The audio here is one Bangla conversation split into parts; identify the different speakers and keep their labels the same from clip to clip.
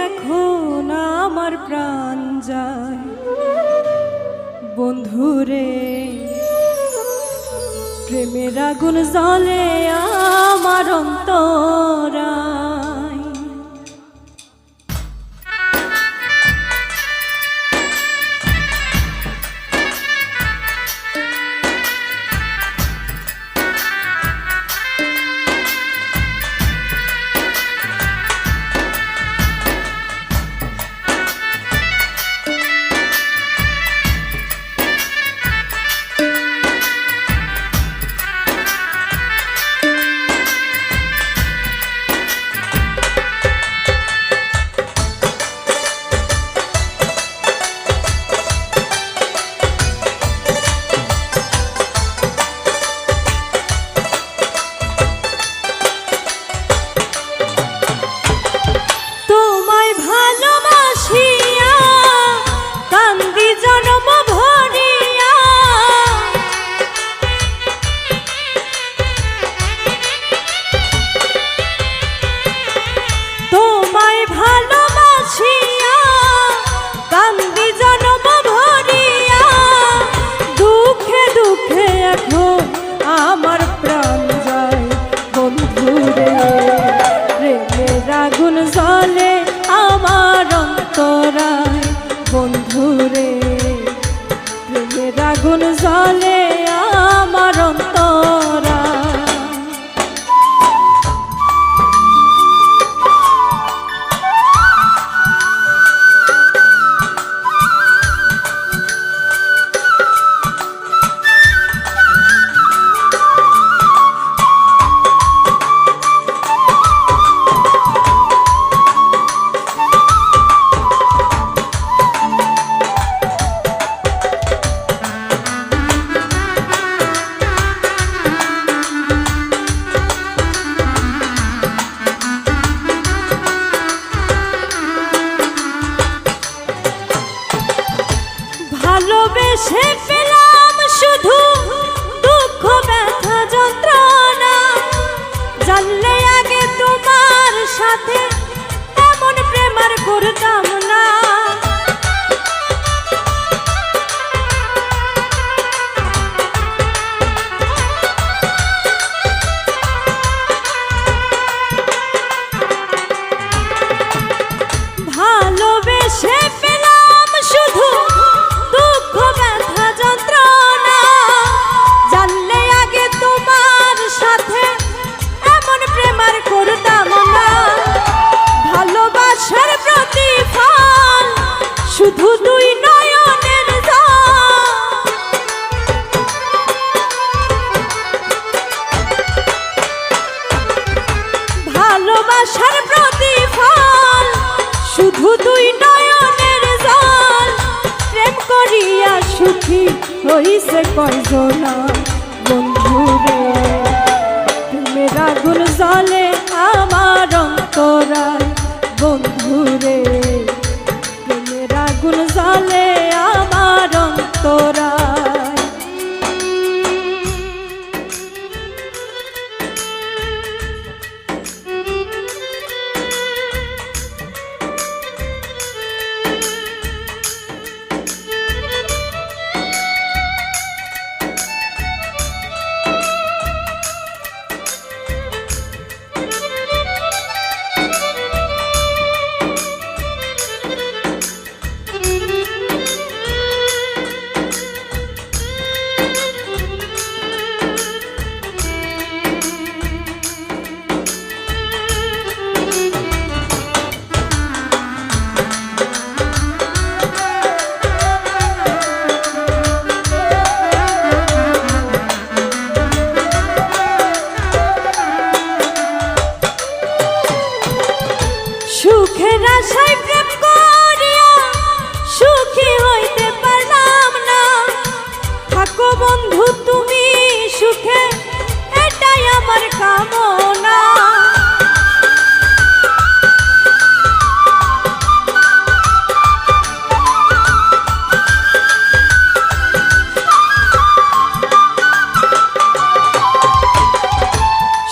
Speaker 1: এখন আমার প্রাণ যায় বন্ধুরে, প্রেমের আগুন জ্বলে আমার অন্তরায়। আমার প্রাণ যায় বন্ধুরে, প্রেমের আগুন জ্বলে আমার অন্তরায় বন্ধুরে, প্রেমের আগুন জ্বলে আমার অন্তরায়। ভালোবেসে পেলাম শুধু দুঃখ ব্যথা যন্ত্রণা, জানলে আগে তোমার সাথে এমন প্রেম আর করতাম না। ভালোবেসে পেলাম শুধু দুঃখ ব্যথা যন্ত্রণা, জানলে আগে তোমার সাথে এমন প্রেম আর করতাম না। ভালোবাসার প্রতিফল শুধু দুই নয়নের জল, ভালোবাসার প্রতিফল শুধু দুই নয়নের জল, প্রেম করিয়া সুখী হইছে কয়জনা বন্ধুরে, প্রেমের আগুন জ্বলে আমার অন্তরায় বন্ধুরে, প্রেমের আগুন জ্বলে আমার অন্তরায়। সুখের আশায় প্রেম করিয়া সুখী হইতে পারলাম না, থাকো বন্ধু তুমি সুখে এটাই আমার কামনা।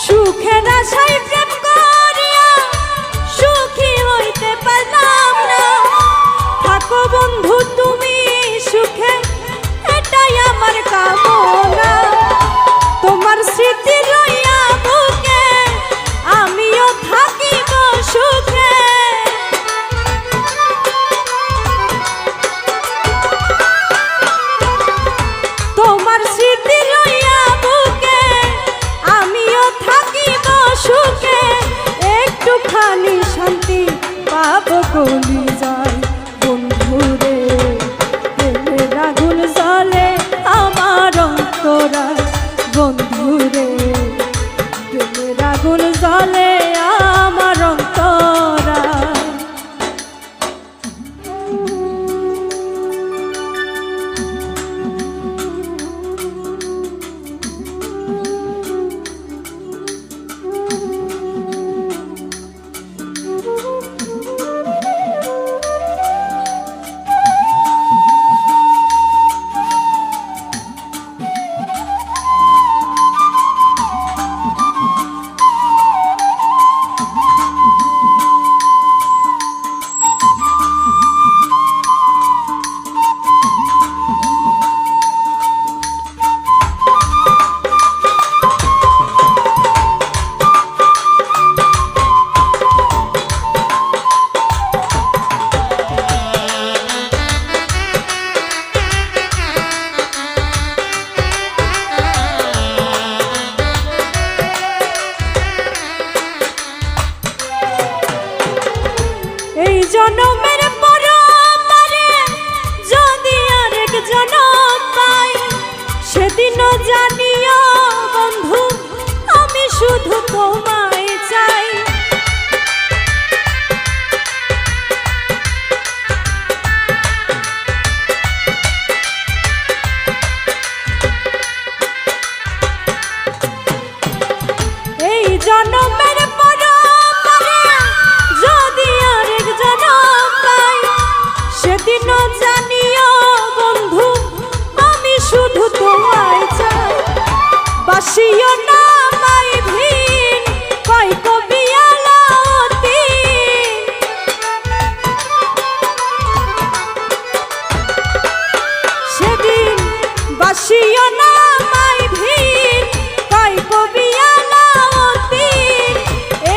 Speaker 1: সুখের আশায় প্রেম করিয়া সুখী হইতে পারলাম শান্তি পাবো কলি যায় বন্ধুরে প্রেমের আগুন জ্বলে আমার অন্তরায় বন্ধুরে প্রেমের আগুন জ্বলে আমার অন্তরায় এই জনমের পরে যদি আরেক জনম পাই সেদিনও জানিও বন্ধু আমি শুধু তোমায় চাই এই জনমের সেদিনও জানিও বন্ধু আমি শুধু তোমায় চাই বাসিও না মাই ভিন কই কবি আলাওতি সেদিন বাসিও না মাই ভিন কই কবি আলাওতি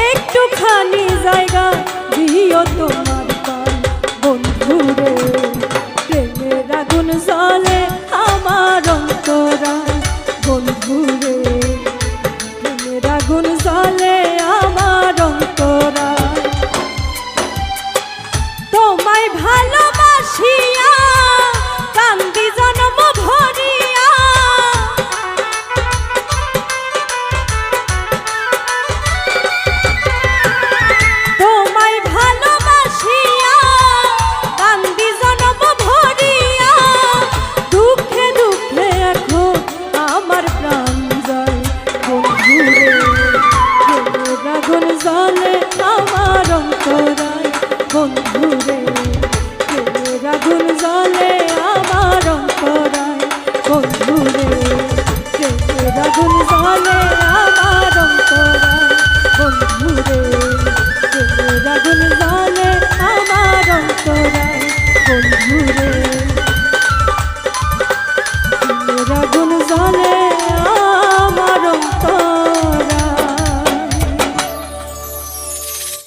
Speaker 1: একটুখানি জায়গা দিও তোমার বন্ধুরে প্রেমের আগুন জ্বলে আমার অন্তরায় বন্ধুরে প্রেমের আগুন জ্বলে আমার অন্তরায় তোমায় ভালোবাসিয়া কান্দি জন্ম ভরিয়া তোমায় ভালোবাসিয়া দুঃখে দুঃখে এখন আমার প্রাণ যায় বন্ধুরে প্রেমের আগুন জ্বলে আমার অন্তরায় বন্ধুরে প্রেমের আগুন জ্বলে আমার অন্তরায় বন্ধুরে প্রেমের আগুন জ্বলে আমার অন্তরায় বন্ধুরে প্রেমের আগুন জ্বলে আমার অন্তরায় বন্ধুরে